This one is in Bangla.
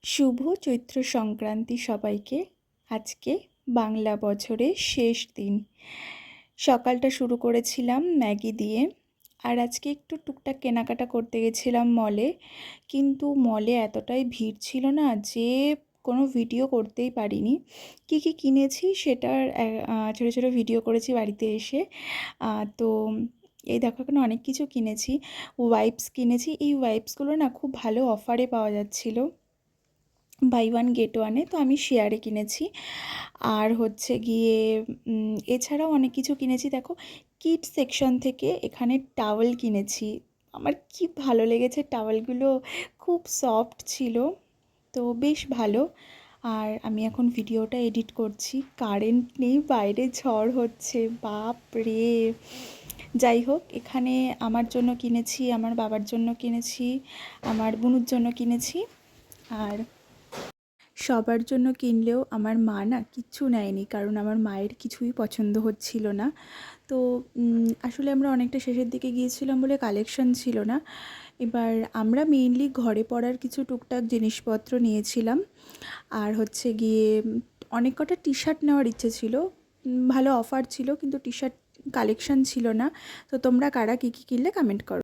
শুভ চৈত্র সংক্রান্তি সবাইকে। আজকে বাংলা বছরের শেষ দিন। সকালটা শুরু করেছিলাম ম্যাগি দিয়ে। আর আজকে একটু টুকটাক কেনাকাটা করতে গেছিলাম মলে, কিন্তু মলে এতটাই ভিড় ছিল না যে কোনো ভিডিও করতেই পারিনি। কী কী কিনেছি সেটার ছোটো ছোটো ভিডিও করেছি বাড়িতে এসে। তো এই দেখো, এখানে অনেক কিছু কিনেছি। ওয়াইপস কিনেছি। এই ওয়াইপসগুলো না খুব ভালো অফারে পাওয়া যাচ্ছিলো, বাই ওয়ান গেট ওয়ানে। তো আমি শেয়ারে কিনেছি। আর হচ্ছে গিয়ে এছাড়াও অনেক কিছু কিনেছি। দেখো, কিড সেকশন থেকে এখানে টাওয়েল কিনেছি। আমার কি ভালো লেগেছে টাওয়েলগুলো, খুব সফট ছিল, তো বেশ ভালো। আর আমি এখন ভিডিওটা এডিট করছি, কারেন্ট নেই, বাইরে ঝড় হচ্ছে, বাপ রে। যাই হোক, এখানে আমার জন্য কিনেছি, আমার বাবার জন্য কিনেছি, আমার বোনুর জন্য কিনেছি। আর সবার জন্য কিনলেও আমার মা না কিচ্ছু নেয়নি, কারণ আমার মায়ের কিছুই পছন্দ হচ্ছিল না। তো আসলে আমরা অনেকটা শেষের দিকে গিয়েছিলাম বলে কালেকশন ছিল না। এবার আমরা মেইনলি ঘরে পরার কিছু টুকটাক জিনিসপত্র নিয়েছিলাম। আর হচ্ছে গিয়ে অনেক কটা টি শার্ট নেওয়ার ইচ্ছে ছিল, ভালো অফার ছিল, কিন্তু টি শার্ট কালেকশন ছিল না। তো তোমরা কারা কী কী কিনলে কমেন্ট করো।